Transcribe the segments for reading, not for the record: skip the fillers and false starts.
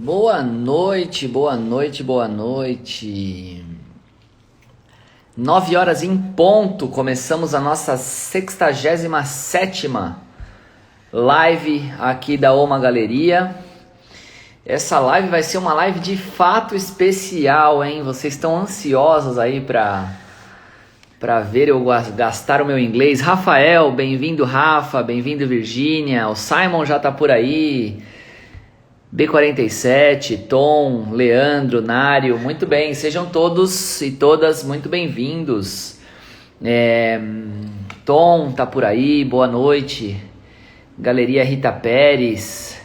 Boa noite, boa noite, boa noite. 9 horas em ponto, começamos a nossa 67ª live aqui da OMA Galeria. Essa live vai ser uma live de fato especial, hein? Vocês estão ansiosos aí para ver eu gastar o meu inglês. Rafael, bem-vindo Rafa, bem-vindo Virgínia, o Simon já tá por aí. B47, Tom, Leandro, Nário, muito bem, sejam todos e todas muito bem-vindos. Tom tá por aí, boa noite. Galeria Rita Pérez,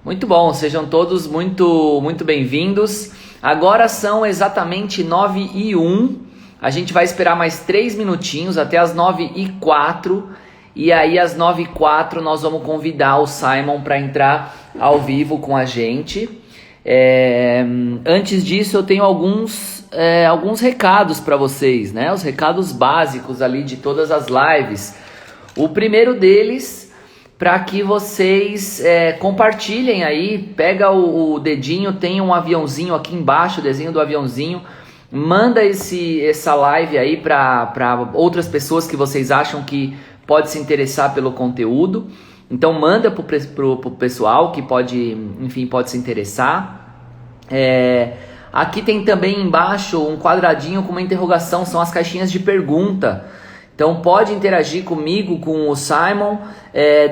muito bom, sejam todos muito bem-vindos. Agora são exatamente 9h01, a gente vai esperar mais 3 minutinhos até as 9h04. E aí às 9h04 nós vamos convidar o Simon para entrar ao vivo com a gente. Antes disso eu tenho alguns recados para vocês, né? Os recados básicos ali de todas as lives. O primeiro deles, para que vocês compartilhem aí, pega o dedinho, tem um aviãozinho aqui embaixo, o desenho do aviãozinho, manda essa live aí para outras pessoas que vocês acham que pode se interessar pelo conteúdo. Então manda pro pessoal que pode se interessar. Aqui tem também embaixo um quadradinho com uma interrogação, são as caixinhas de pergunta. Então pode interagir comigo, com o Simon,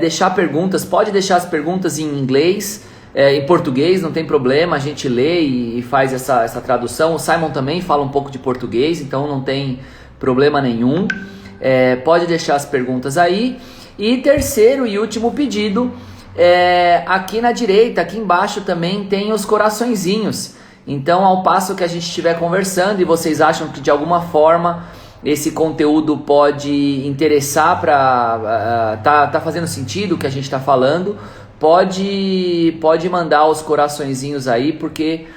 deixar perguntas, pode deixar as perguntas em inglês, em português, não tem problema, a gente lê e faz essa tradução. O Simon também fala um pouco de português, então não tem problema nenhum. Pode deixar as perguntas aí. E terceiro e último pedido, aqui na direita, aqui embaixo também tem os coraçõezinhos. Então, ao passo que a gente estiver conversando e vocês acham que de alguma forma esse conteúdo pode interessar para tá fazendo sentido o que a gente está falando, pode mandar os coraçõezinhos aí, porque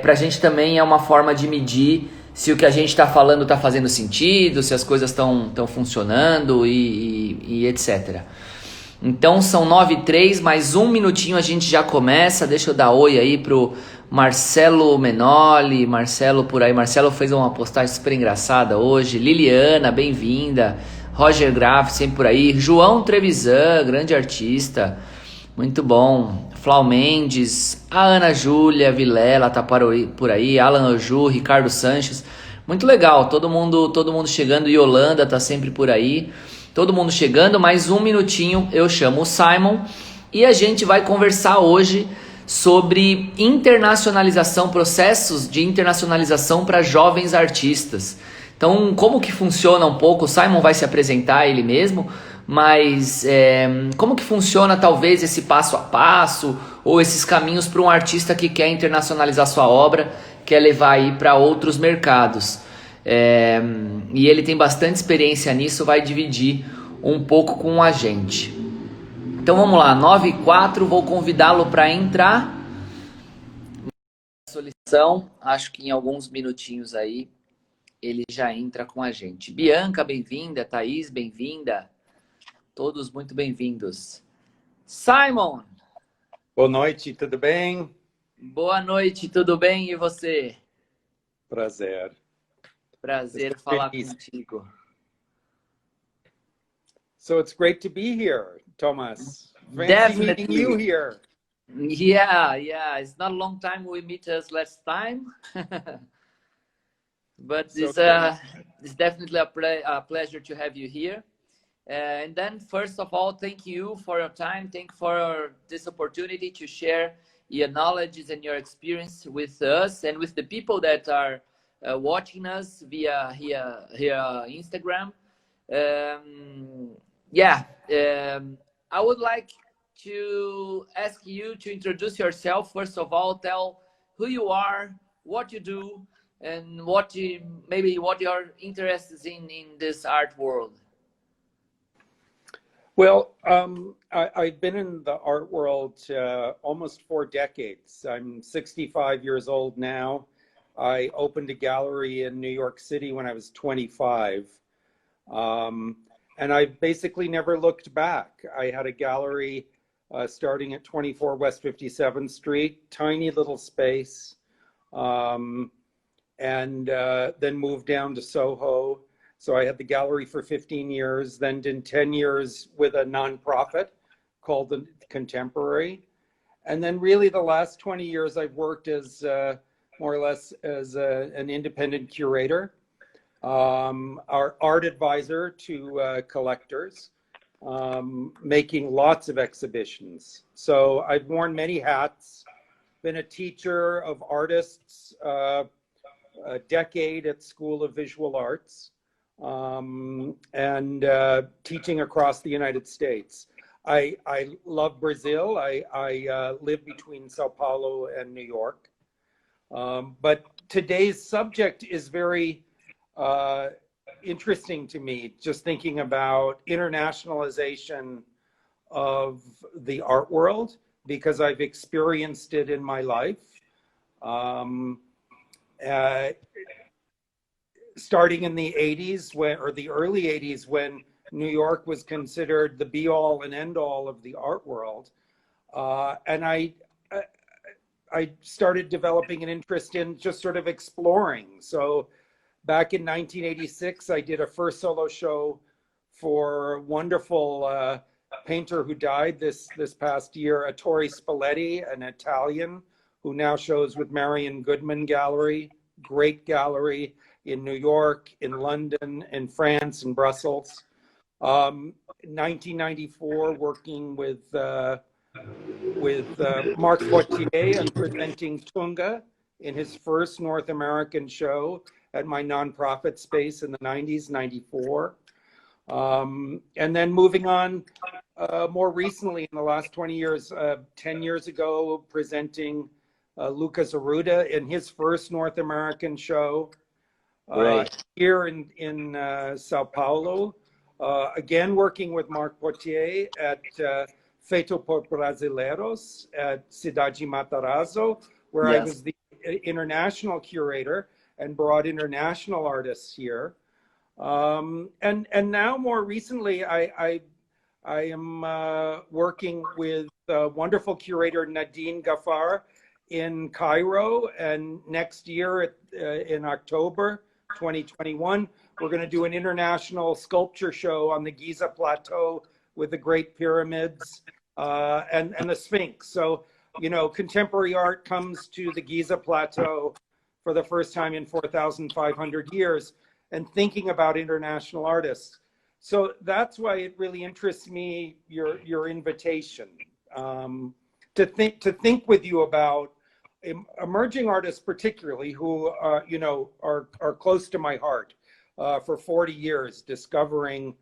pra gente também é uma forma de medir se o que a gente está falando está fazendo sentido, se as coisas estão funcionando e etc. Então são 9h03, mais um minutinho a gente já começa. Deixa eu dar oi aí pro Marcelo Menoli, Marcelo por aí. Marcelo fez uma postagem super engraçada hoje. Liliana, bem-vinda. Roger Graff, sempre por aí. João Trevisan, grande artista. Muito bom. Flau Mendes, a Ana Júlia Vilela tá por aí, Alan Oju, Ricardo Sanches. Muito legal, todo mundo chegando. Yolanda tá sempre por aí. Todo mundo chegando, mais um minutinho eu chamo o Simon e a gente vai conversar hoje sobre internacionalização, processos de internacionalização para jovens artistas. Então, como que funciona um pouco? O Simon vai se apresentar ele mesmo, mas como que funciona talvez esse passo a passo ou esses caminhos para um artista que quer internacionalizar sua obra, quer levar aí para outros mercados. E ele tem bastante experiência nisso, vai dividir um pouco com a gente. Então vamos lá, 9h04, vou convidá-lo para entrar. Solicitação, acho que em alguns minutinhos aí ele já entra com a gente. Bianca, bem-vinda. Thaís, bem-vinda. Todos muito bem-vindos. Simon! Boa noite, tudo bem? Boa noite, tudo bem? E você? Prazer. Prazer falar contigo. So it's great to be here, Thomaz. Fancy Definitely. meeting you here. Yeah. It's not a long time we meet us last time. But it's definitely a pleasure to have you here. And then, first of all, thank you for your time. Thank you for this opportunity to share your knowledge and your experience with us and with the people that are watching us via here Instagram. I would like to ask you to introduce yourself. First of all, tell who you are, what you do, and what your interest is in this art world. Well, I've been in the art world almost 4 decades. I'm 65 years old now. I opened a gallery in New York City when I was 25. And I basically never looked back. I had a gallery starting at 24 West 57th Street, tiny little space, and then moved down to Soho. So I had the gallery for 15 years, then did 10 years with a nonprofit called the Contemporary. And then really the last 20 years I've worked as more or less as an independent curator, our art advisor to collectors, making lots of exhibitions. So I've worn many hats, been a teacher of artists, a decade at School of Visual Arts, and teaching across the United States. I love Brazil. I live between Sao Paulo and New York. But today's subject is very interesting to me, just thinking about internationalization of the art world, because I've experienced it in my life. Starting in the 80s, or the early 80s, when New York was considered the be-all and end-all of the art world. And I started developing an interest in just sort of exploring. So back in 1986, I did a first solo show for a wonderful painter who died this past year, Ettore Spalletti, an Italian, who now shows with Marion Goodman Gallery, great gallery in New York, in London, in France, in Brussels. 1994, working with Marc Potier and presenting Tunga in his first North American show at my nonprofit space in the 90s, 94. And then moving on more recently in the last 20 years, 10 years ago, presenting Lucas Arruda in his first North American show here in Sao Paulo. Again, working with Marc Potier at Feito por Brasileiros at Cidade Matarazzo, where I was the international curator and brought international artists here. And now more recently, I am working with wonderful curator Nadine Ghaffar in Cairo, and next year in October 2021, we're going to do an international sculpture show on the Giza Plateau with the Great Pyramids and the Sphinx. So, you know, contemporary art comes to the Giza Plateau for the first time in 4,500 years, and thinking about international artists. So that's why it really interests me, your invitation, to think with you about emerging artists, particularly, who you know, are close to my heart. For 40 years, discovering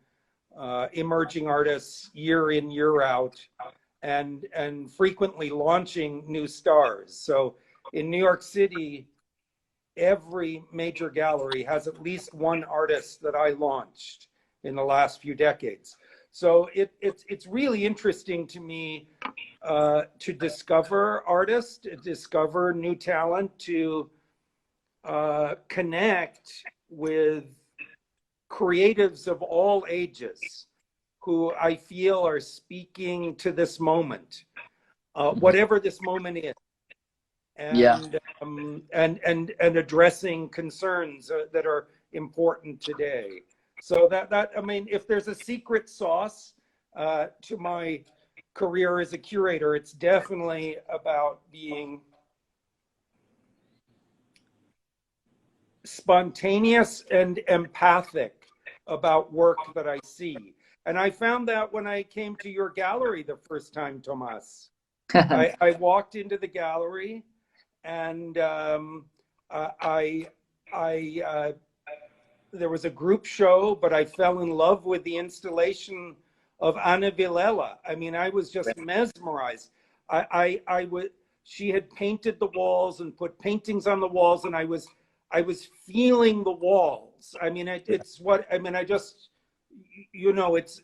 emerging artists year in, year out, and frequently launching new stars. So in New York City, every major gallery has at least one artist that I launched in the last few decades. So it's really interesting to me to discover artists, to discover new talent, to connect with creatives of all ages who I feel are speaking to this moment, whatever this moment is, and and addressing concerns that are important today. So that I mean, if there's a secret sauce to my career as a curator, it's definitely about being spontaneous and empathic about work that I see. And I found that when I came to your gallery the first time, Thomaz. I walked into the gallery, and there was a group show, but I fell in love with the installation of Ana Vilela. I mean, I was just mesmerized. She had painted the walls and put paintings on the walls, and I was feeling the walls. I mean, I just, you know, it's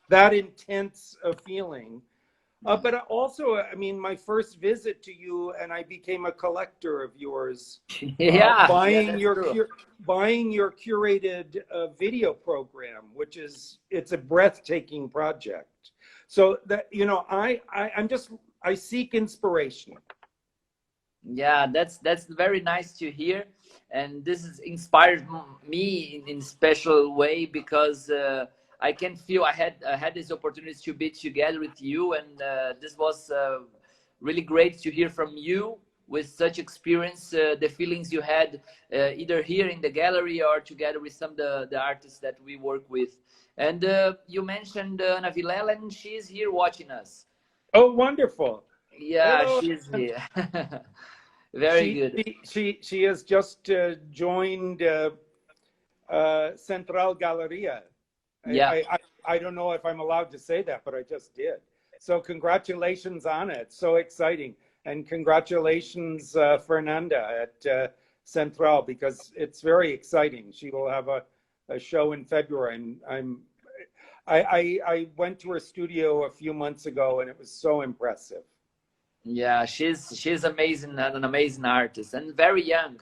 that intense a feeling. But also, I mean, my first visit to you, and I became a collector of yours, Yeah, that's true. buying your curated video program, which is it's a breathtaking project. So that you know, I seek inspiration. Yeah, that's very nice to hear, and this has inspired me in special way because I can feel I had this opportunity to be together with you, and this was really great to hear from you with such experience, the feelings you had either here in the gallery or together with some of the artists that we work with. And you mentioned Ana Vilela, and she's here watching us. Oh, wonderful! Yeah, Hello. she's here. Very good. She has just joined Central Galeria. Yeah. I don't know if I'm allowed to say that, but I just did. So congratulations, Anna. It's so exciting. And congratulations, Fernanda at Central, because it's very exciting. She will have a show in February. And I went to her studio a few months ago, and it was so impressive. Yeah, she's amazing and an amazing artist and very young,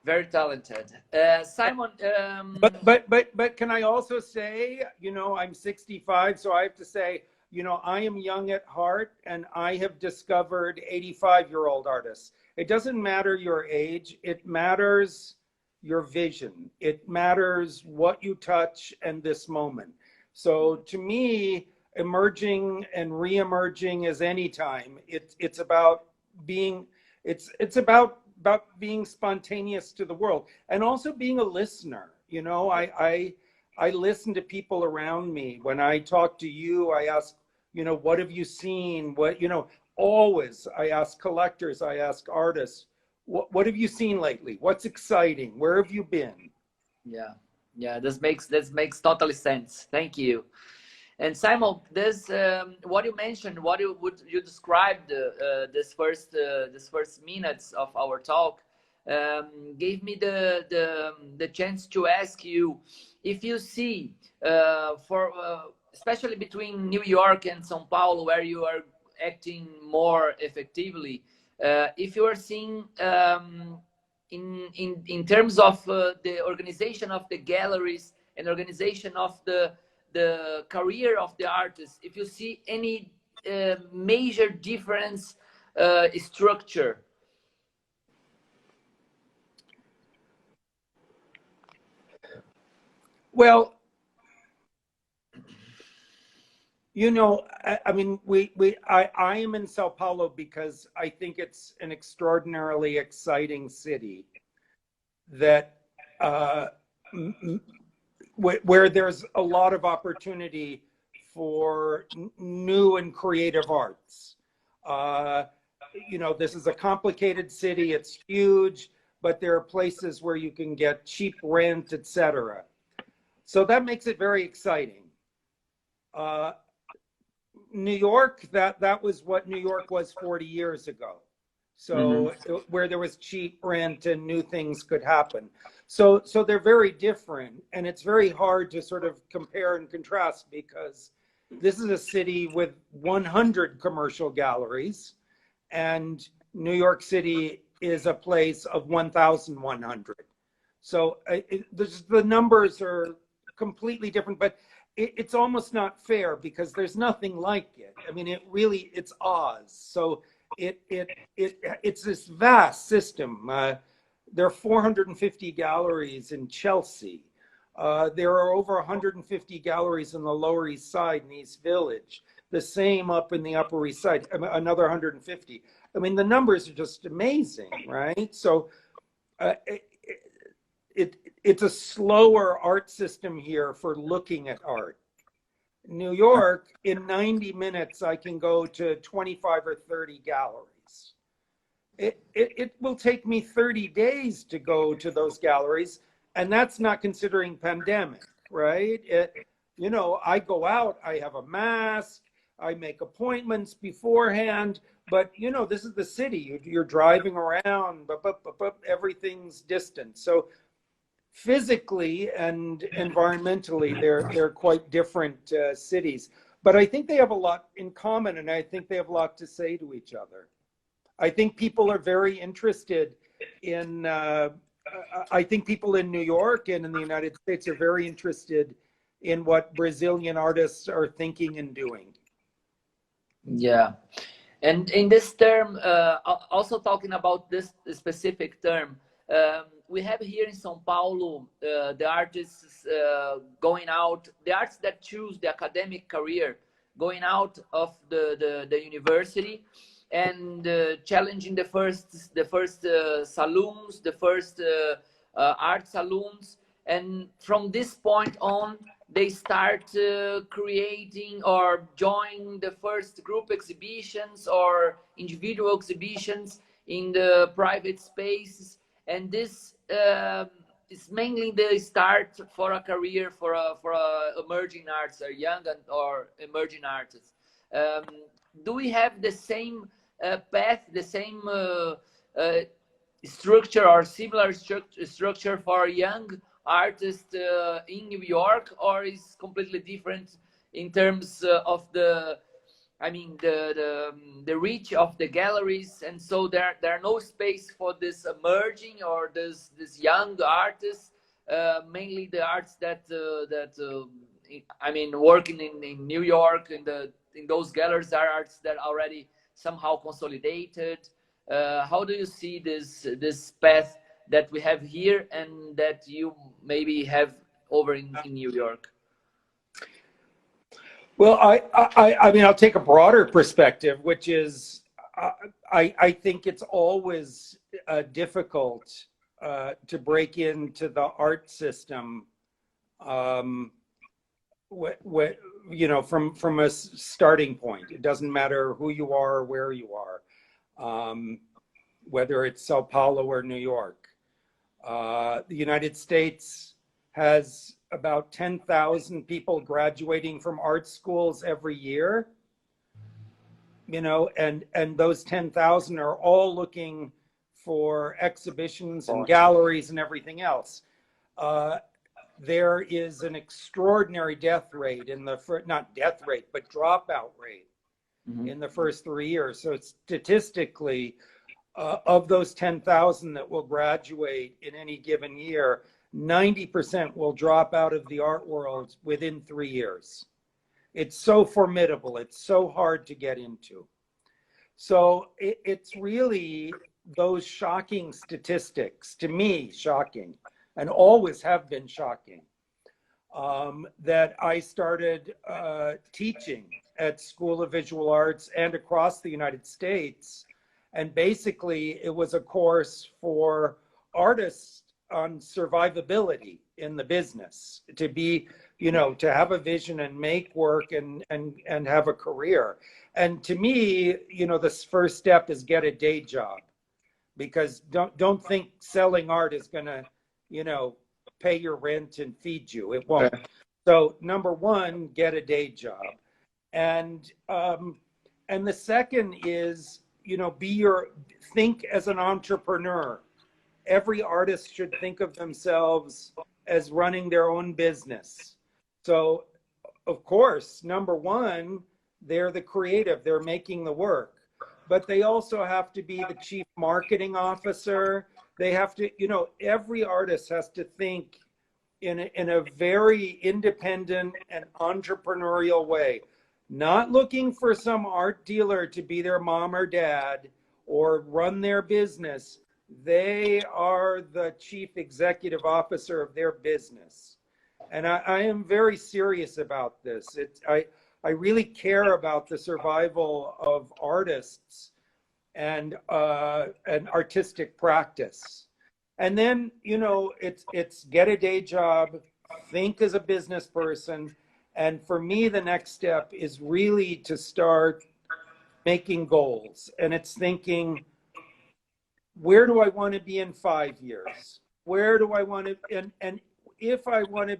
very talented. Simon, But can I also say, you know, I'm 65, so I have to say, you know, I am young at heart, and I have discovered 85-year-old artists. It doesn't matter your age, it matters your vision. It matters what you touch and this moment. So to me, emerging and re-emerging is any time. It's about being it's about being spontaneous to the world, and also being a listener. You know, I listen to people around me. When I talk to you, I ask, you know, what have you seen? What, you know, always I ask collectors, I ask artists, what have you seen lately? What's exciting? Where have you been? yeah, yeah, this makes totally sense. Thank you. And Simon, this what you mentioned, what you would you described this first minutes of our talk gave me the chance to ask you if you see for especially between New York and São Paulo, where you are acting more effectively, if you are seeing in terms of the organization of the galleries and organization of the career of the artist, if you see any major difference structure. Well, you know, I mean, I am in Sao Paulo because I think it's an extraordinarily exciting city that where there's a lot of opportunity for new and creative arts. You know, this is a complicated city. It's huge, but there are places where you can get cheap rent, etc. So that makes it very exciting. New York, that was what New York was 40 years ago. So where there was cheap rent and new things could happen. So they're very different, and it's very hard to sort of compare and contrast because this is a city with 100 commercial galleries, and New York City is a place of 1,100. So the numbers are completely different, but it's almost not fair because there's nothing like it. I mean, it's Oz. So it's this vast system. There are 450 galleries in Chelsea. There are over 150 galleries in the Lower East Side in East Village. The same up in the Upper East Side, another 150. I mean, the numbers are just amazing, right? So it's a slower art system here for looking at art. New York, in 90 minutes, I can go to 25 or 30 galleries. It will take me 30 days to go to those galleries, and that's not considering pandemic, right? You know, I go out, I have a mask, I make appointments beforehand, but you know, this is the city. You're driving around, but everything's distant. So physically and environmentally, they're quite different cities. but I think they have a lot in common, and I think they have a lot to say to each other. I think people are very interested in, I think people in New York and in the United States are very interested in what Brazilian artists are thinking and doing. Yeah. And in this term, also talking about this specific term, we have here in São Paulo the artists going out, the artists that choose the academic career, going out of the university and challenging the first saloons, the first art saloons, and from this point on, they start creating or join the first group exhibitions or individual exhibitions in the private spaces. And this is mainly the start for a career for a emerging artists, or young or emerging artists. Do we have the same path, the same structure or similar structure for young artist in New York, or is completely different in terms of the reach of the galleries, and so there are no space for this emerging or this young artists, mainly the arts that working in New York in those galleries are arts that are already somehow consolidated. How do you see this path that we have here and that you maybe have over in New York? Well, I mean, I'll take a broader perspective, which is I think it's always difficult to break into the art system, from a starting point. It doesn't matter who you are or where you are, whether it's Sao Paulo or New York. The United States has about 10,000 people graduating from art schools every year, and those 10,000 are all looking for exhibitions and galleries and everything else. There is an extraordinary death rate not death rate, but dropout rate in the first 3 years. So statistically, of those 10,000 that will graduate in any given year, 90% will drop out of the art world within 3 years. It's so formidable. It's so hard to get into. So it's really those shocking statistics, to me, shocking, and always have been shocking, that I started teaching at School of Visual Arts and across the United States. And basically, it was a course for artists on survivability in the business, to be, to have a vision and make work and have a career. And to me, this first step is get a day job, because don't think selling art is gonna, pay your rent and feed you. It won't. So number one, get a day job. And the second is, think as an entrepreneur. Every artist should think of themselves as running their own business. So, of course, number one, they're the creative, they're making the work, but they also have to be the chief marketing officer. They have to, every artist has to think in a very independent and entrepreneurial way, not looking for some art dealer to be their mom or dad or run their business. They are the chief executive officer of their business. And I am very serious about this. I really care about the survival of artists and artistic practice. And then, it's get a day job, think as a business person. And for me, the next step is really to start making goals. And it's thinking, where do I want to be in 5 years? Where do I want to, and if I want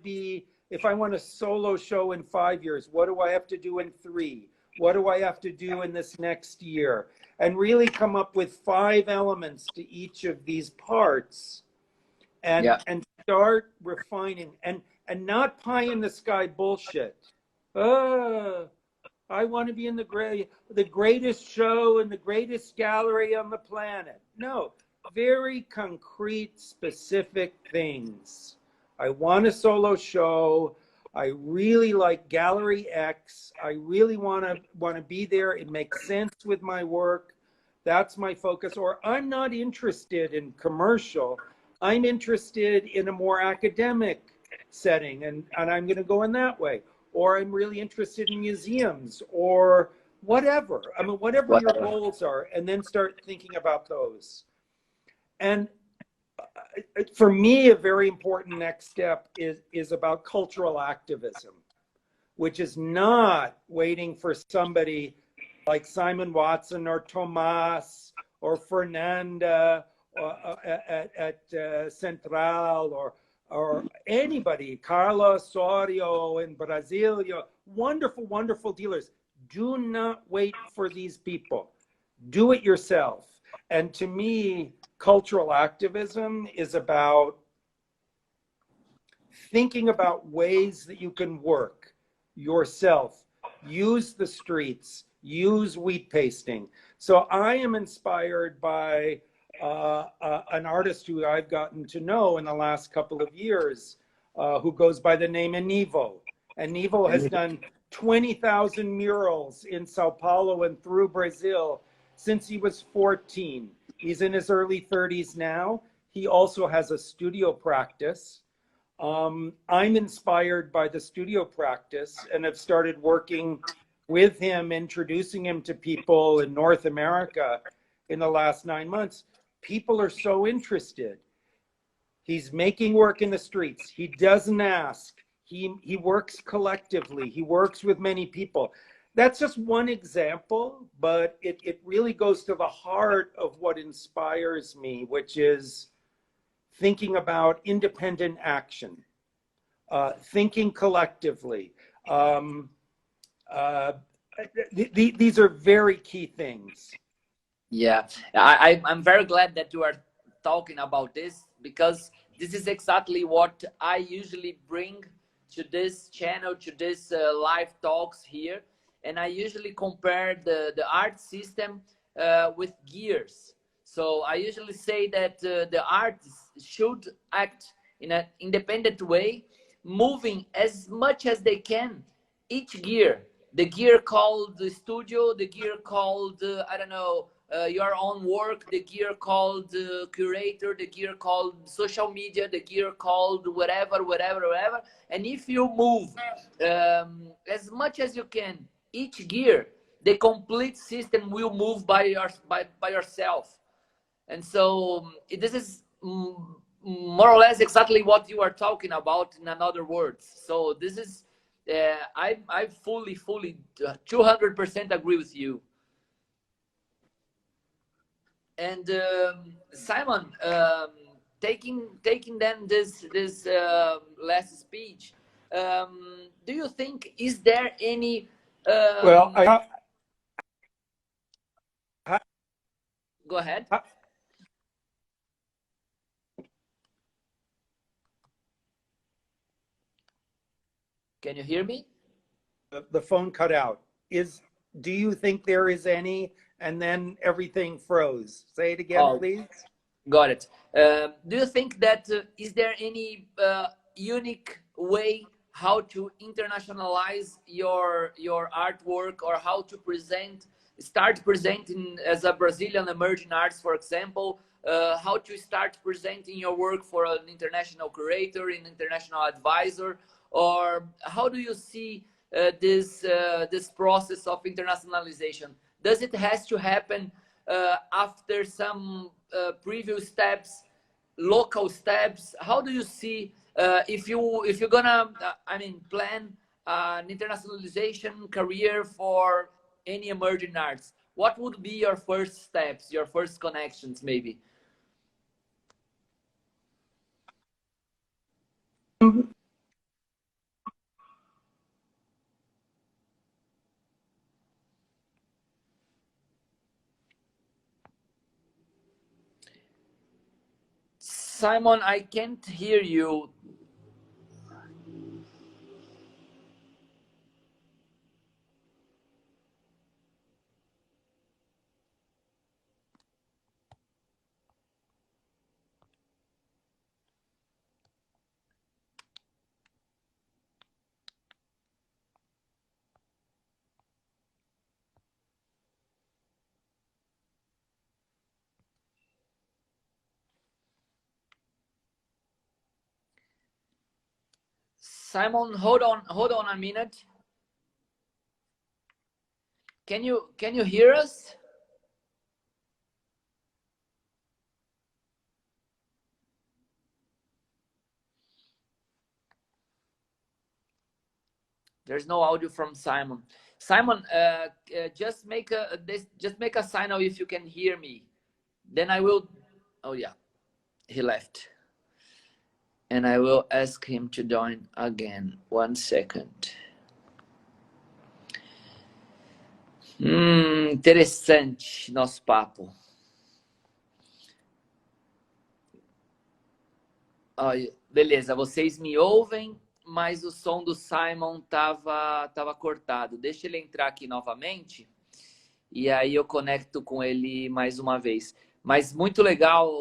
a solo show in 5 years, what do I have to do in 3? What do I have to do in this next year? And really come up with 5 elements to each of these parts, and start refining, and not pie in the sky bullshit. I want to be in the greatest show and the greatest gallery on the planet. No, very concrete, specific things. I want a solo show. I really like Gallery X. I really want to be there. It makes sense with my work. That's my focus. Or I'm not interested in commercial. I'm interested in a more academic setting, and I'm going to go in that way. Or I'm really interested in museums or whatever. I mean, whatever your goals are, and then start thinking about those. And for me, a very important next step is about cultural activism, which is not waiting for somebody like Simon Watson or Thomaz or Fernanda at Central or anybody, Carla Osorio in Brazil, wonderful, wonderful dealers. Do not wait for these people. Do it yourself. And to me, cultural activism is about thinking about ways that you can work yourself, use the streets, use wheat pasting. So I am inspired by an artist who I've gotten to know in the last couple of years, who goes by the name Anivo. Anivo has done 20,000 murals in Sao Paulo and through Brazil since he was 14. He's in his early 30s now. He also has a studio practice. I'm inspired by the studio practice and have started working with him, introducing him to people in North America in the last 9 months. People are so interested. He's making work in the streets. He doesn't ask. He works collectively. He works with many people. That's just one example, but it really goes to the heart of what inspires me, which is thinking about independent action, thinking collectively. These are very key things. Yeah, I'm very glad that you are talking about this, because this is exactly what I usually bring to this channel, to this live talks here. And I usually compare the art system with gears. So I usually say that the artists should act in an independent way, moving as much as they can each gear. The gear called the studio, the gear called, I don't know, your own work, the gear called curator, the gear called social media, the gear called whatever. And if you move as much as you can, each gear, the complete system will move by yourself. And so this is more or less exactly what you are talking about, in other words. So this is, I fully 200% agree with you. And Simon, taking then this last speech, do you think, is there any well, go ahead. Can you hear me? The phone cut out. Do you think there is any? And then everything froze. Say it again, please. Got it. Do you think that is there any unique way how to internationalize your artwork, or how to start presenting as a Brazilian emerging artist, for example, how to start presenting your work for an international curator, an international advisor, or how do you see this process of internationalization? Does it has to happen after some previous steps, local steps? How do you see if you're gonna plan an internationalization career for any emerging arts? What would be your first steps, your first connections, maybe? Simon, I can't hear you. Simon, hold on a minute. Can you hear us? There's no audio from Simon. Simon, just make a signal if you can hear me. Then I will. Oh yeah, he left. And I will ask him to join again. 1 second. Interessante nosso papo. Olha, beleza, vocês me ouvem, mas o som do Simon tava cortado. Deixa ele entrar aqui novamente e aí eu conecto com ele mais uma vez. Mas muito legal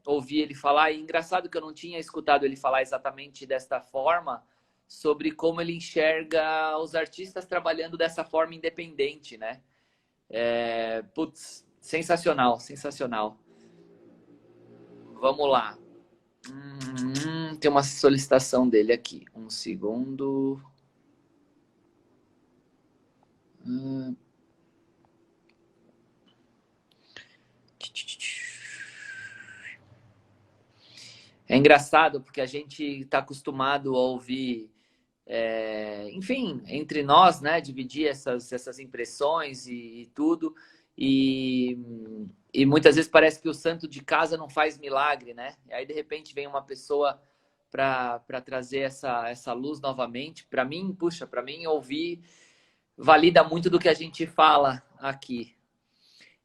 ouvir ele falar. E engraçado que eu não tinha escutado ele falar exatamente desta forma, sobre como ele enxerga os artistas trabalhando dessa forma independente, né? Putz, sensacional, sensacional. Vamos lá. Tem uma solicitação dele aqui. Um segundo. É engraçado porque a gente está acostumado a ouvir, enfim, entre nós, né, dividir essas impressões e tudo, e muitas vezes parece que o santo de casa não faz milagre, né? E aí de repente vem uma pessoa para trazer essa luz novamente. Para mim, puxa, para mim ouvir valida muito do que a gente fala aqui.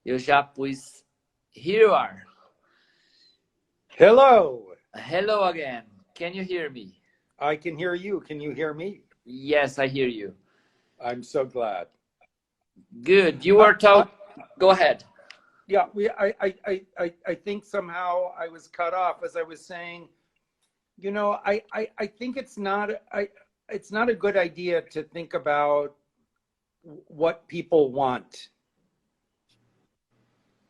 Eu já pus. Here you are. Hello. Hello again. Can you hear me? I can hear you. Can you hear me? Yes, I hear you. I'm so glad. Good. You were talking. Go ahead. Yeah, I think somehow I was cut off as I was saying, you know, I think it's not a good idea to think about what people want.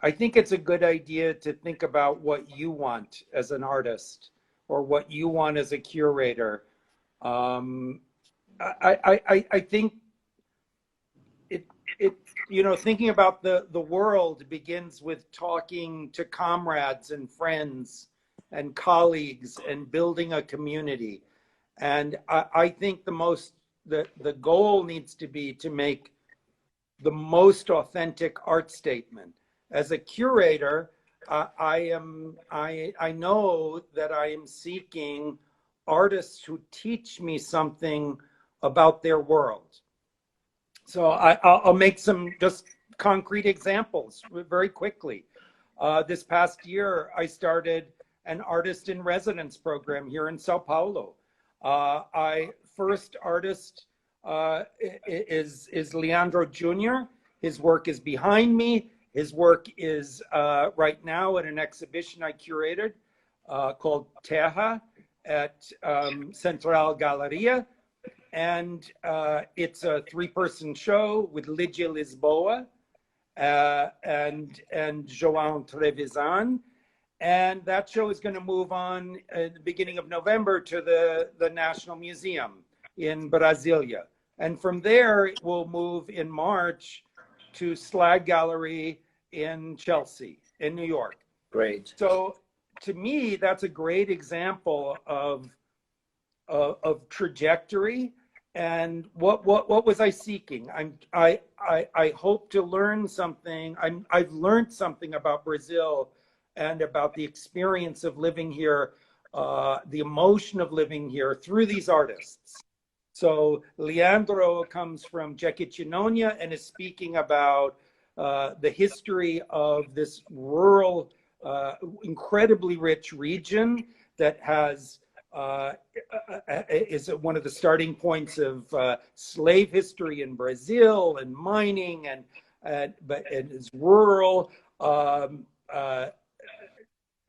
I think it's a good idea to think about what you want as an artist or what you want as a curator. I think it you know, thinking about the world begins with talking to comrades and friends and colleagues and building a community. And I think the goal needs to be to make the most authentic art statement. As a curator, I know that I am seeking artists who teach me something about their world. So I'll make some just concrete examples very quickly. This past year, I started an artist in residence program here in Sao Paulo. First artist is Leandro Jr. His work is behind me. His work is right now at an exhibition I curated called Terra at Central Galeria. And it's a 3-person show with Ligia Lisboa and João Trevisan. And that show is going to move on at the beginning of November to the National Museum in Brasilia. And from there, it will move in March to Slag Gallery in Chelsea, in New York. Great. So to me, that's a great example of trajectory. And what was I seeking? I hope to learn something. I've learned something about Brazil and about the experience of living here, the emotion of living here through these artists. So Leandro comes from Jequitinhonha and is speaking about the history of this rural, incredibly rich region that has is one of the starting points of slave history in Brazil and mining but is rural.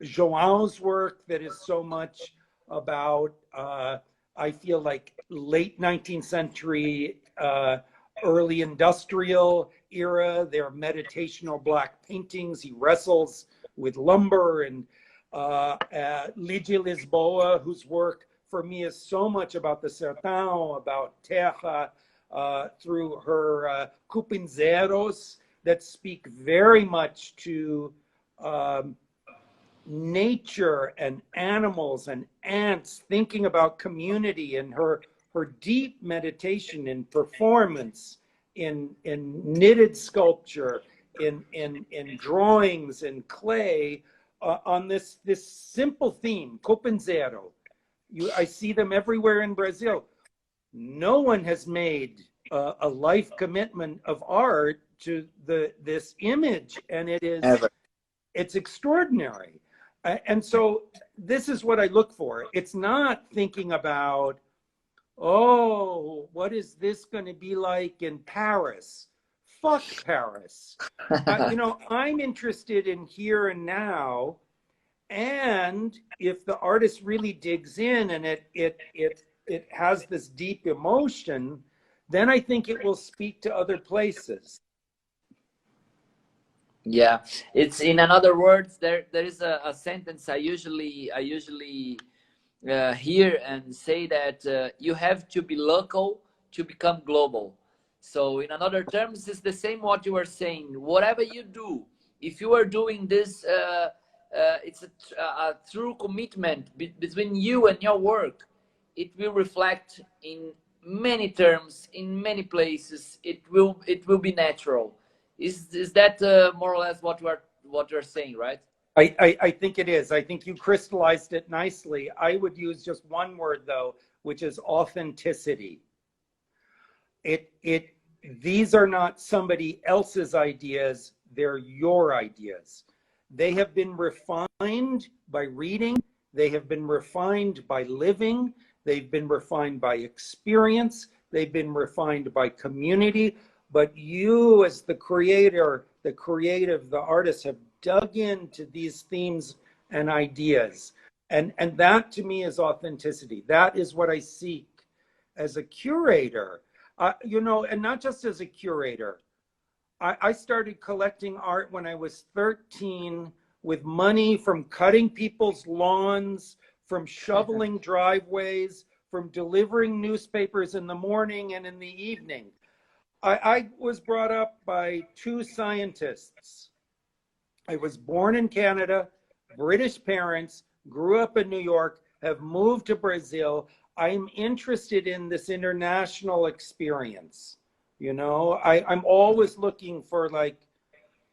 João's work that is so much about I feel like late 19th century, early industrial era. They're meditational black paintings. He wrestles with lumber and Ligia Lisboa, whose work for me is so much about the sertão, about terra, through her cupinzeiros that speak very much to nature and animals and ants, thinking about community, and her deep meditation in performance, in knitted sculpture, in drawings, in clay, on this simple theme, cupinzeiro. I see them everywhere in Brazil. No one has made a life commitment of art to this image, and it's extraordinary. And so this is what I look for. It's not thinking about, oh, what is this going to be like in Paris? Fuck Paris. I'm interested in here and now. And if the artist really digs in and it has this deep emotion, then I think it will speak to other places. Yeah, it's, in other words, there is a sentence I usually hear and say that you have to be local to become global. So in other terms, it's the same what you were saying. Whatever you do, if you are doing this, it's a true commitment between you and your work. It will reflect in many terms, in many places. It will be natural. Is that more or less what you're saying, right? I think it is. I think you crystallized it nicely. I would use just one word though, which is authenticity. These are not somebody else's ideas, they're your ideas. They have been refined by reading, they have been refined by living, they've been refined by experience, they've been refined by community. But you, as the creator, the creative, the artist, have dug into these themes and ideas. And that to me is authenticity. That is what I seek as a curator. And not just as a curator. I started collecting art when I was 13 with money from cutting people's lawns, from shoveling driveways, from delivering newspapers in the morning and in the evening. I was brought up by two scientists. I was born in Canada, British parents, grew up in New York, have moved to Brazil. I'm interested in this international experience. I'm always looking for like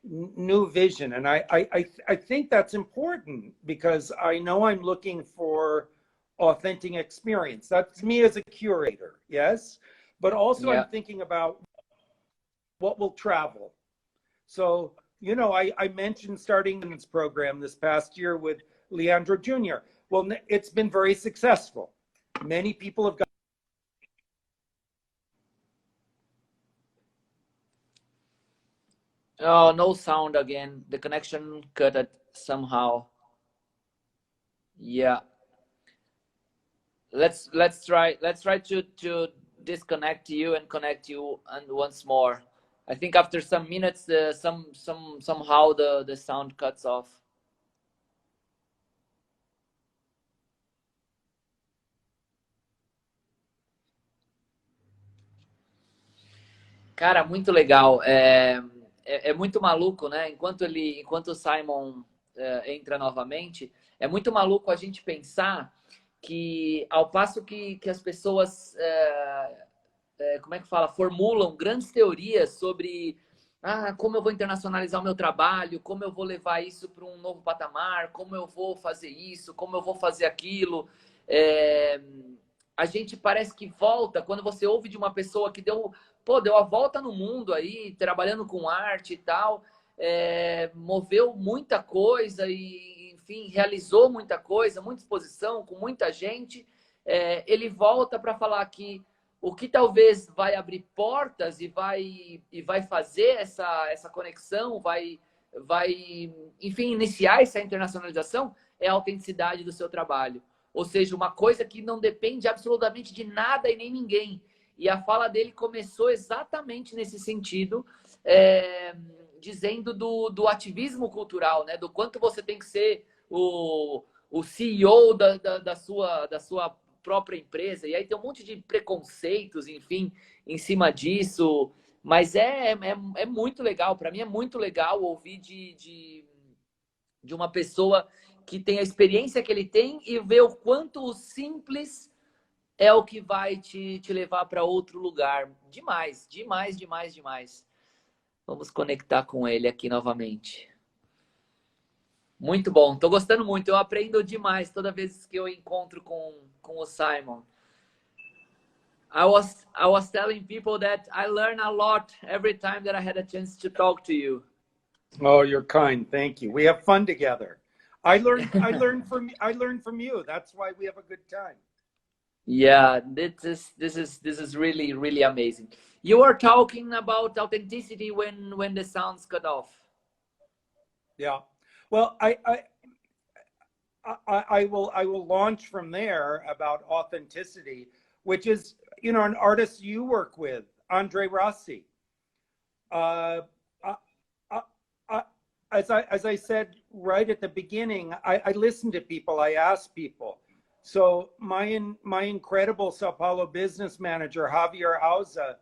new vision. And I think that's important because I know I'm looking for authentic experience. That's me as a curator, yes? But also I'm thinking about what will travel. So, I mentioned starting this program this past year with Leandro Jr. Well, it's been very successful. Many people have got. Oh, no sound again. The connection cut it somehow. Yeah. Let's try to disconnect you and connect you and once more. I think after some minutes, somehow the sound cuts off. Cara, muito legal. É muito maluco, né? Enquanto o Simon entra novamente, é muito maluco a gente pensar que ao passo que as pessoas como é que fala? Formulam grandes teorias sobre como eu vou internacionalizar o meu trabalho, como eu vou levar isso para um novo patamar, como eu vou fazer isso, como eu vou fazer aquilo. A gente parece que volta, quando você ouve de uma pessoa que deu a volta no mundo aí, trabalhando com arte e tal, moveu muita coisa e, enfim, realizou muita coisa, muita exposição, com muita gente. Ele volta para falar que o que talvez vai abrir portas e vai fazer essa conexão, vai, enfim, iniciar essa internacionalização é a autenticidade do seu trabalho. Ou seja, uma coisa que não depende absolutamente de nada e nem ninguém. E a fala dele começou exatamente nesse sentido, dizendo do ativismo cultural, né? Do quanto você tem que ser o CEO da sua própria empresa, e aí tem um monte de preconceitos, enfim, em cima disso, mas é muito legal, para mim é muito legal ouvir de uma pessoa que tem a experiência que ele tem e ver o quanto o simples é o que vai te levar para outro lugar. Demais, demais, demais, demais. Vamos conectar com ele aqui novamente. Muito bom, tô gostando muito. Eu aprendo demais toda vez que eu encontro com o Simon. I was telling people that I learn a lot every time that I had a chance to talk to you. Oh, you're kind. Thank you. We have fun together. I learned from you. That's why we have a good time. Yeah, this is really, really amazing. You are talking about authenticity when the sounds cut off. Yeah. Well, I will launch from there about authenticity, which is, you know, an artist you work with, Andre Rossi. As I said right at the beginning, I listen to people, I ask people. So my incredible Sao Paulo business manager, Javier Auza,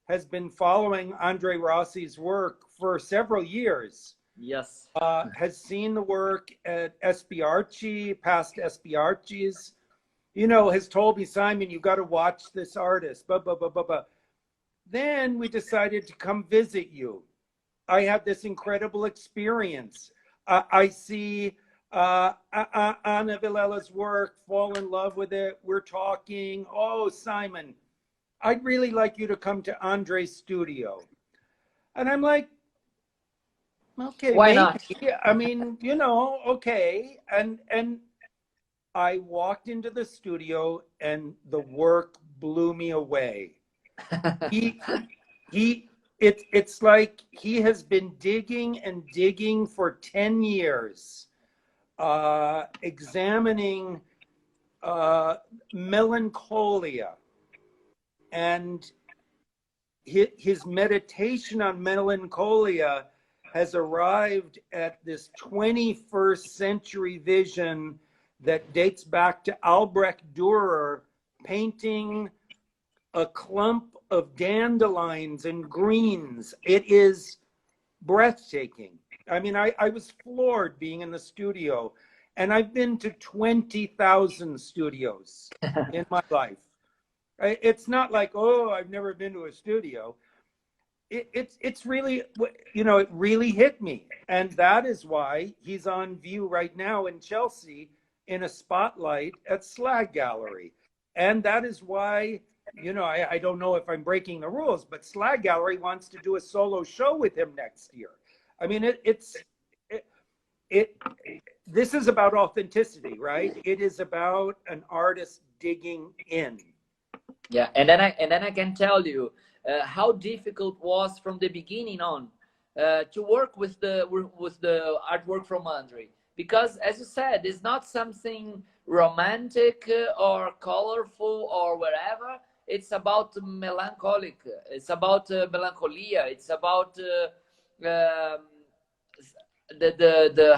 has been following Andre Rossi's work for several years. Yes. Has seen the work at SBRC, past SBRCs, you know, has told me, Simon, you got to watch this artist, blah, blah, blah, blah, blah. Then we decided to come visit you. I had this incredible experience. I see Ana Vilela's work, fall in love with it. We're talking, oh, Simon, I'd really like you to come to Andre's studio. And I'm like, okay, why maybe. not? I mean, you know, okay. And I walked into the studio and the work blew me away. It's like he has been digging and digging for 10 years, examining melancholia, and his meditation on melancholia has arrived at this 21st century vision that dates back to Albrecht Dürer painting a clump of dandelions and greens. It is breathtaking. I mean, I was floored being in the studio, and I've been to 20,000 studios in my life. It's not like, oh, I've never been to a studio. It's really, you know, it really hit me. And that is why he's on view right now in Chelsea in a spotlight at Slag Gallery. And that is why, you know, I don't know if I'm breaking the rules, but Slag Gallery wants to do a solo show with him next year. I mean, this is about authenticity, right? It is about an artist digging in. Yeah, and then I can tell you how difficult was from the beginning on to work with the artwork from Andre, because as you said, it's not something romantic or colorful or whatever. It's about melancholic. It's about melancholia. It's about the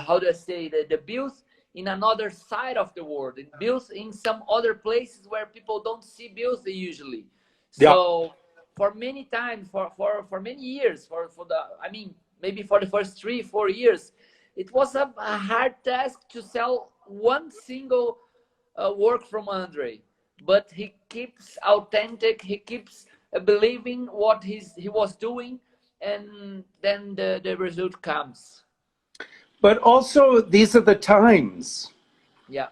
how do I say, the built in another side of the world. It built in some other places where people don't see built usually. Yeah. So for many times, for many years, I mean, maybe for the first 3-4 years, it was a hard task to sell one single work from Andre. But he keeps authentic. He keeps believing what he was doing, and then the result comes. But also, these are the times. Yeah.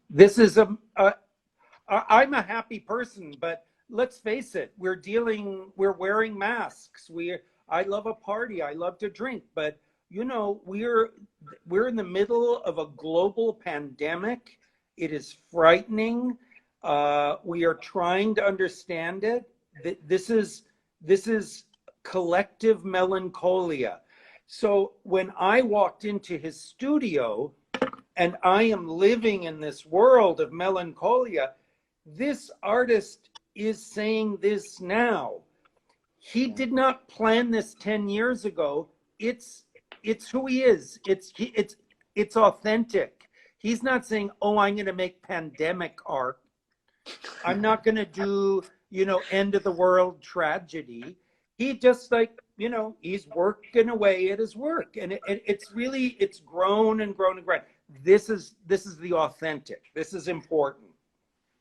This is I'm a happy person, but let's face it, we're wearing masks. I love a party. I love to drink, but you know, we're in the middle of a global pandemic. It is frightening. We are trying to understand it. This is collective melancholia. So when I walked into his studio and I am living in this world of melancholia, this artist is saying this now. He did not plan this 10 years ago. It's who he is. It's authentic. He's not saying, oh, I'm going to make pandemic art. I'm not going to do, you know, end of the world tragedy. He just like, you know, he's working away at his work, and it's really, it's grown and grown and grown. This is the authentic. This is important.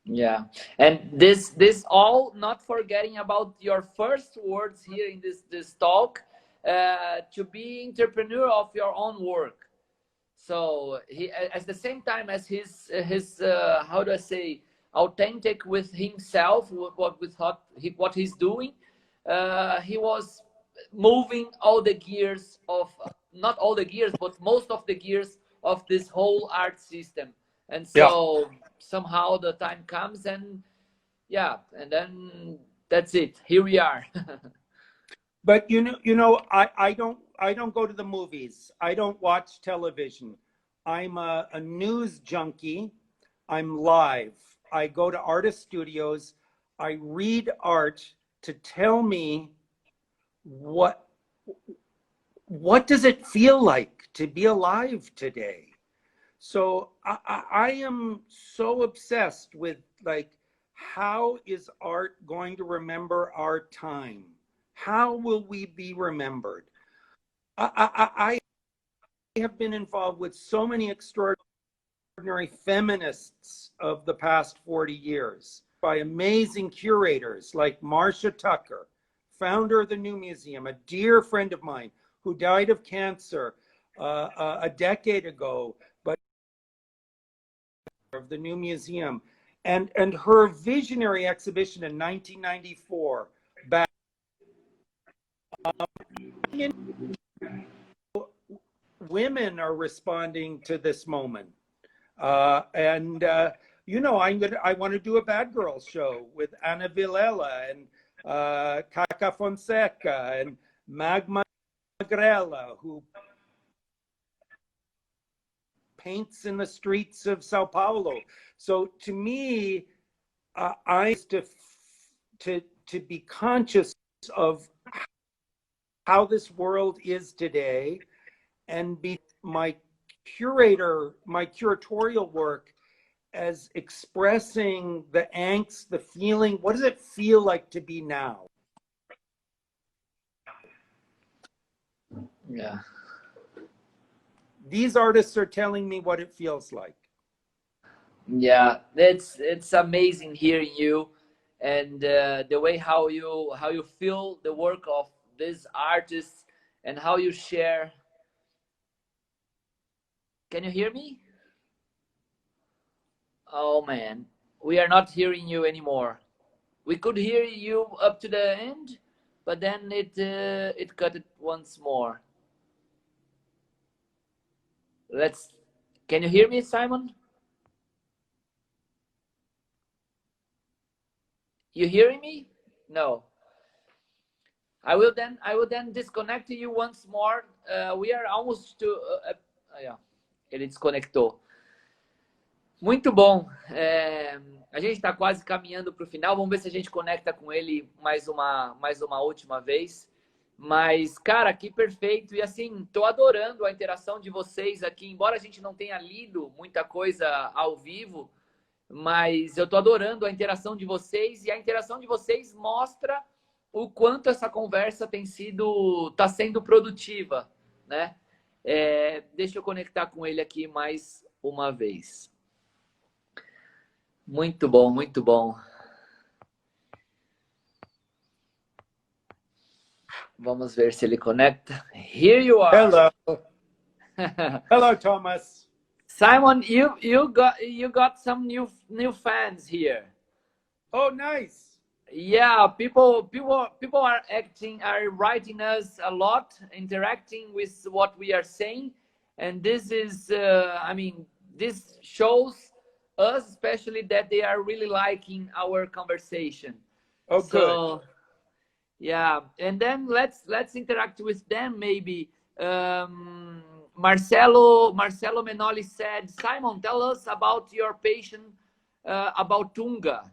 Yeah, and this all not forgetting about your first words here in this talk, to be entrepreneur of your own work. So he, at the same time as his how do I say, authentic with himself, what he's doing, he was moving all the gears of, not all the gears, but most of the gears of this whole art system. And Yeah. so somehow the time comes, and yeah, and then that's it. Here we are. But I don't go to the movies. I don't watch television. I'm a news junkie. I'm live. I go to artist studios. I read art to tell me what does it feel like to be alive today. So I am so obsessed with, like, how is art going to remember our time? How will we be remembered? I have been involved with so many extraordinary feminists of the past 40 years, by amazing curators like Marcia Tucker, founder of the New Museum, a dear friend of mine who died of cancer a decade ago, but of the New Museum, and her visionary exhibition in 1994 back. Women are responding to this moment, and I want to do a Bad Girls show with Ana Villela and Caca Fonseca and Magma Grella, who paints in the streets of Sao Paulo. So to me, I to be conscious of how this world is today, and be my curatorial work as expressing the angst, the feeling. What does it feel like to be now? Yeah. These artists are telling me what it feels like. Yeah, it's amazing hearing you, and the way how you feel the work of these artists, and how you share. Can you hear me? Oh man, we are not hearing you anymore. We could hear you up to the end, but then it cut it once more. Let's. Can you hear me, Simon? You hearing me? No. I will then disconnect you once more. We are almost to. Yeah, ele desconectou. Muito bom. A gente está quase caminhando para o final. Vamos ver se a gente conecta com ele mais uma última vez. Mas, cara, que perfeito. E assim, tô adorando a interação de vocês aqui. Embora a gente não tenha lido muita coisa ao vivo, mas eu tô adorando a interação de vocês. E a interação de vocês mostra o quanto essa conversa tá sendo produtiva, né? Deixa eu conectar com ele aqui mais uma vez. Muito bom, muito bom. Vamos ver se ele conecta. Here you are. Hello. Hello, Thomas. Simon, you got some new fans here. Oh, nice. Yeah, people are writing us a lot, interacting with what we are saying, and this is this shows us especially that they are really liking our conversation. Oh, so, good. Yeah, and then let's interact with them maybe. Marcelo Menoli said, Simon, tell us about your passion about Tunga.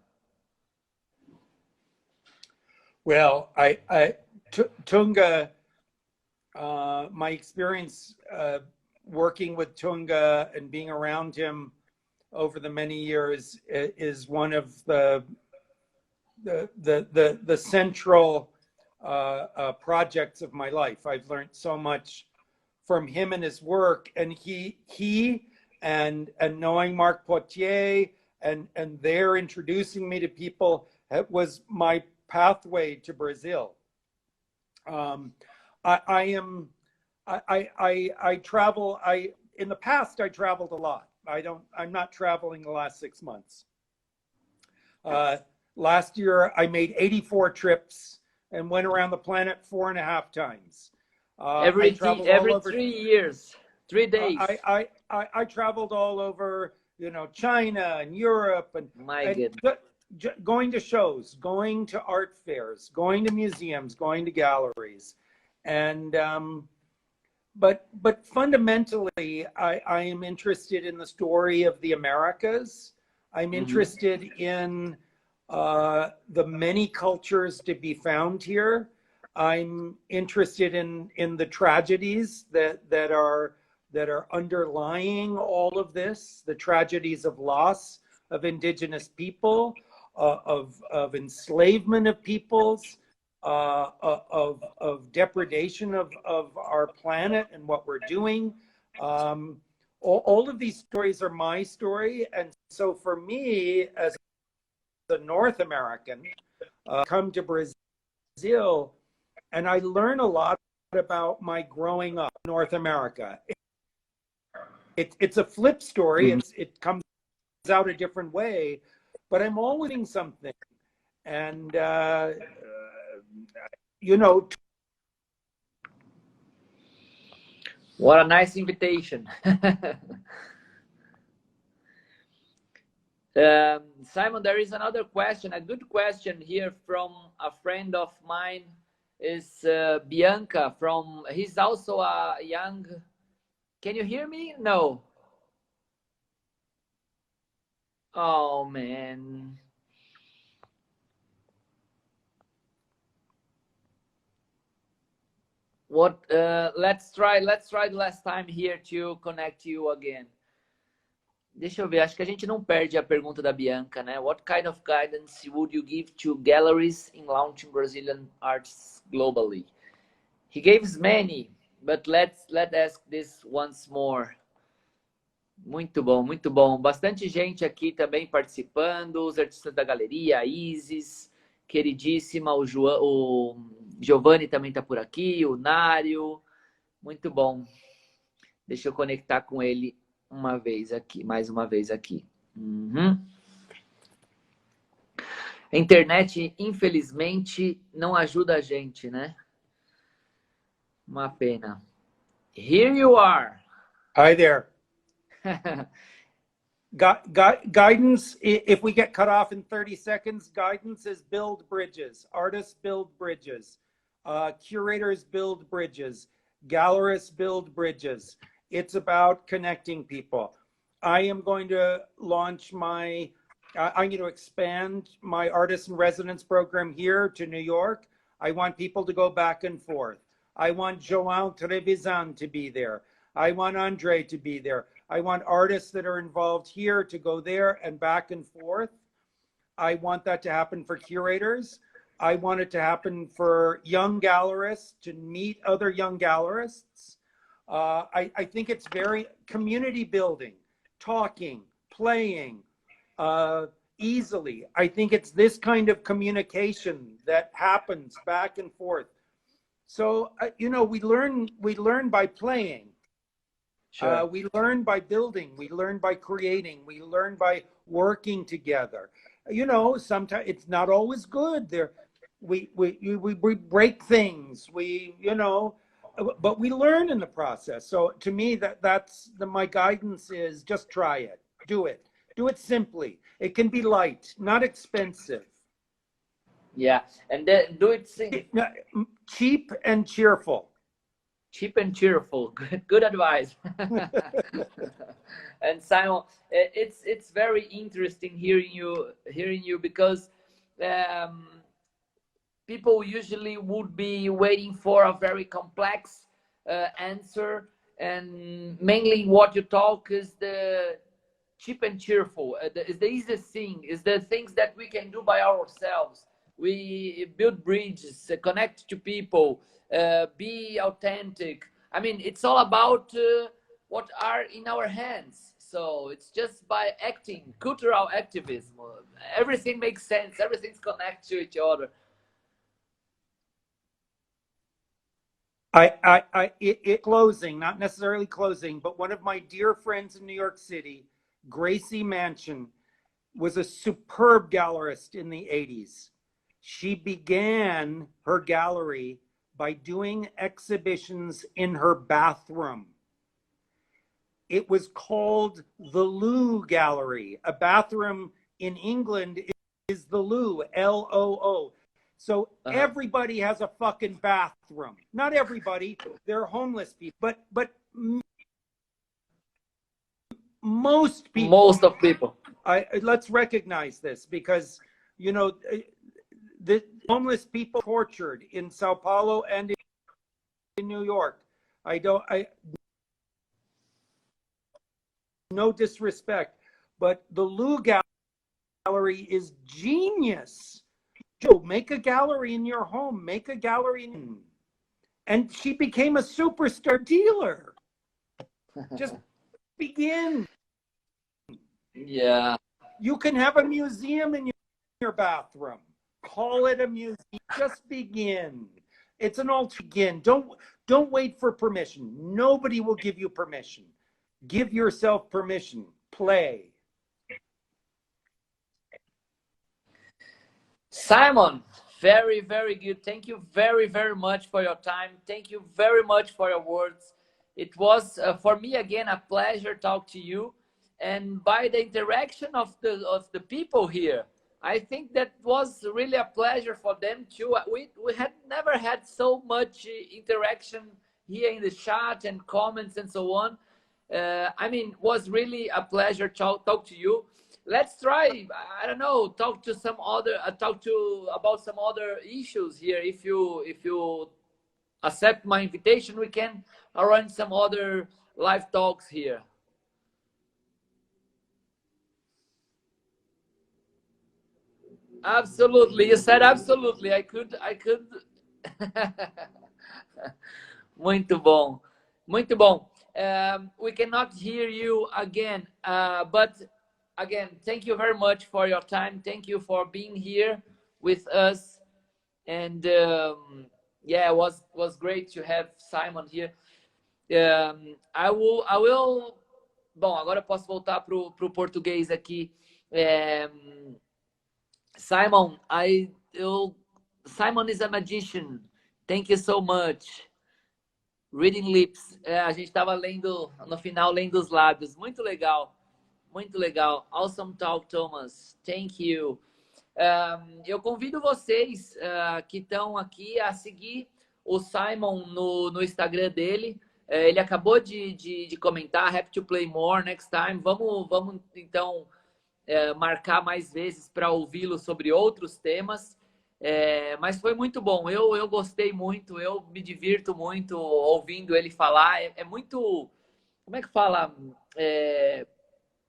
Well, Tunga, my experience working with Tunga and being around him over the many years is one of the central projects of my life. I've learned so much from him and his work, and he and knowing Marc Potier and their introducing me to people, it was my pathway to Brazil. I travel. In the past, I traveled a lot. I'm not traveling the last 6 months. Last year, I made 84 trips and went around the planet 4.5 times. Every 3 years, 3 days. I traveled all over, China and Europe and going to shows, going to art fairs, going to museums, going to galleries, and but fundamentally, I am interested in the story of the Americas. I'm interested in the many cultures to be found here. I'm interested in the tragedies that are underlying all of this, the tragedies of loss of indigenous people, of enslavement of peoples, of depredation of our planet and what we're doing. All of these stories are my story, and so for me, as a North American, come to Brazil, and I learn a lot about my growing up in North America. It's a flip story. It comes out a different way, but I'm always doing something, and What a nice invitation. Simon, there is another question, a good question here from a friend of mine, is Bianca from, he's also a young, can you hear me? No. Oh man. What, let's try the last time here to connect you again. Deixa eu ver, acho que a gente não perde a pergunta da Bianca, né? What kind of guidance would you give to galleries in launching Brazilian artists globally? He gives many, but let's ask this once more. Muito bom, muito bom. Bastante gente aqui também participando, os artistas da galeria, a Isis, queridíssima, o Giovanni também está por aqui, o Nário. Muito bom. Deixa eu conectar com ele mais uma vez aqui. A internet, infelizmente, não ajuda a gente, né? Uma pena. Here you are. Hi there. Guidance, if we get cut off in 30 seconds, guidance is build bridges. Artists build bridges. Curators build bridges. Gallerists build bridges. It's about connecting people. I am going to launch I'm going to expand my artist in residence program here to New York. I want people to go back and forth. I want João Trevisan to be there. I want Andre to be there. I want artists that are involved here to go there and back and forth. I want that to happen for curators. I want it to happen for young gallerists to meet other young gallerists. I think it's very community building, talking, playing easily. I think it's this kind of communication that happens back and forth. So, we learn by playing. Sure. We learn by building. We learn by creating. We learn by working together. Sometimes it's not always good. We break things. But we learn in the process. So to me, my guidance is just try it. Do it. Do it simply. It can be light, not expensive. Yeah, and then do it cheap and cheerful. Cheap and cheerful. Good advice. And Simon, it's very interesting hearing you because people usually would be waiting for a very complex answer, and mainly what you talk is the cheap and cheerful. It's the easiest thing. It's the things that we can do by ourselves. We build bridges, connect to people, be authentic. I mean, it's all about what are in our hands. So it's just by acting, cultural activism. Everything makes sense. Everything's connected to each other. Closing, not necessarily closing, but one of my dear friends in New York City, Gracie Mansion, was a superb gallerist in the 80s. She began her gallery by doing exhibitions in her bathroom. It was called the Loo Gallery. A bathroom in England is the loo, L-O-O. So everybody has a fucking bathroom. Not everybody, they're homeless people, but most people. Most of people. Let's recognize this, because, you know, the homeless people tortured in Sao Paulo and in New York. No disrespect, but the Loo Gallery is genius. Joe, make a gallery in your home. Make a gallery. And she became a superstar dealer. Just begin. Yeah. You can have a museum in your bathroom. Call it a museum. Just begin. It's an begin. Don't wait for permission. Nobody will give you permission. Give yourself permission. Play. Simon, very, very good. Thank you very, very much for your time. Thank you very much for your words. It was, for me, again, a pleasure to talk to you. And by the interaction of the people here, I think that was really a pleasure for them too. We had never had so much interaction here in the chat and comments and so on. I mean, it was really a pleasure to talk to you. Let's try, I don't know, talk about some other issues here. If you accept my invitation, we can arrange some other live talks here. Absolutely, you said absolutely. I could. Muito bom, muito bom. We cannot hear you again, but again, thank you very much for your time. Thank you for being here with us. And yeah, it was great to have Simon here. I will. Bom, agora eu posso voltar pro português aqui. Simon, Simon is a magician. Thank you so much. Reading lips. A gente estava lendo, no final, lendo os lábios. Muito legal. Muito legal. Awesome talk, Thomaz. Thank you. Eu convido vocês que estão aqui a seguir o Simon no Instagram dele. Ele acabou de comentar, happy to play more next time. Vamos então, marcar mais vezes para ouvi-lo sobre outros temas. Mas foi muito bom. Eu gostei muito, eu me divirto muito ouvindo ele falar. É muito... Como é que fala?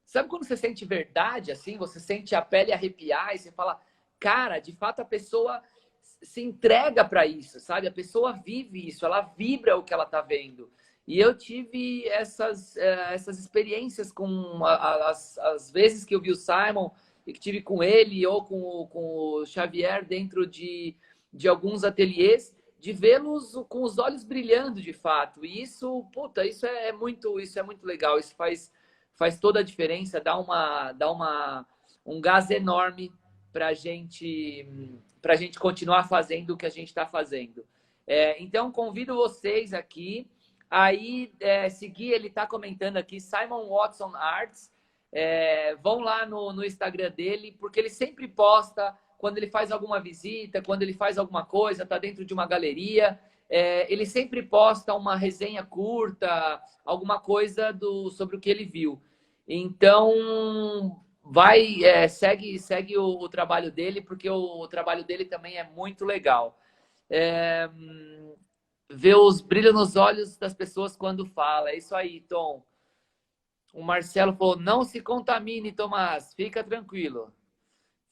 Sabe quando você sente verdade, assim? Você sente a pele arrepiar e você fala, cara, de fato a pessoa se entrega para isso, sabe? A pessoa vive isso, ela vibra o que ela tá vendo. E eu tive essas experiências com as vezes que eu vi o Simon e que tive com ele ou com o Xavier dentro de alguns ateliês, de vê-los com os olhos brilhando de fato. E isso, puta, isso é muito legal. Isso faz toda a diferença, dá um gás enorme para gente continuar fazendo o que a gente está fazendo. Então, convido vocês aqui. Aí, seguir, ele está comentando aqui, Simon Watson Arts. Vão lá no Instagram dele, porque ele sempre posta quando ele faz alguma visita, quando ele faz alguma coisa, está dentro de uma galeria. Ele sempre posta uma resenha curta, alguma coisa sobre o que ele viu. Então, segue o trabalho dele, porque o trabalho dele também é muito legal. Ver os brilhos nos olhos das pessoas quando fala. É isso aí, Tom. O Marcelo falou, não se contamine, Thomaz. Fica tranquilo.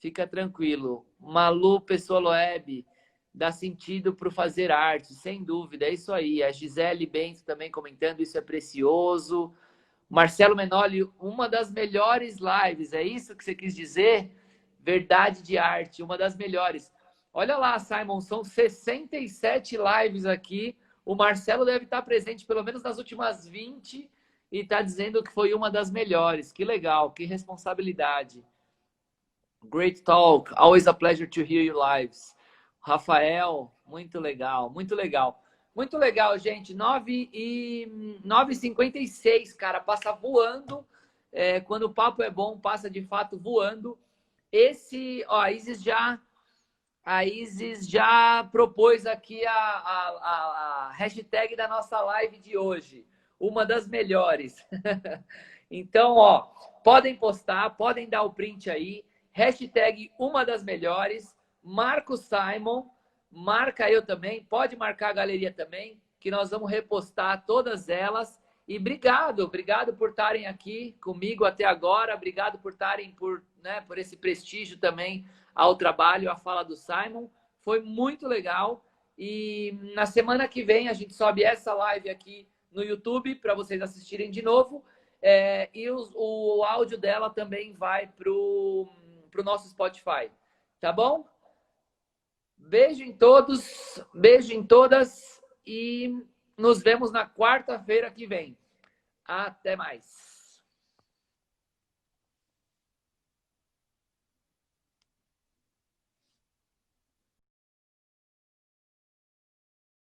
Fica tranquilo. Malu, pessoa web, dá sentido para fazer arte, sem dúvida. É isso aí. A Gisele Bento também comentando, isso é precioso. Marcelo Menoli, uma das melhores lives. É isso que você quis dizer? Verdade de arte, uma das melhores. Olha lá, Simon, são 67 lives aqui. O Marcelo deve estar presente pelo menos nas últimas 20 e está dizendo que foi uma das melhores. Que legal, que responsabilidade. Great talk, always a pleasure to hear you lives. Rafael, muito legal, muito legal. Muito legal, gente. 9h56, cara, passa voando. Quando o papo é bom, passa de fato voando. Ó, a Isis já propôs aqui a hashtag da nossa live de hoje. Uma das melhores. Então, ó, podem postar, podem dar o print aí. Hashtag uma das melhores. Marca o Simon, marca eu também. Pode marcar a galeria também, que nós vamos repostar todas elas. E obrigado por estarem aqui comigo até agora. Obrigado por estarem por esse prestígio também ao trabalho, à fala do Simon. Foi muito legal. E na semana que vem a gente sobe essa live aqui no YouTube para vocês assistirem de novo. E o áudio dela também vai pro nosso Spotify. Tá bom? Beijo em todos, beijo em todas e nos vemos na quarta-feira que vem. Até mais.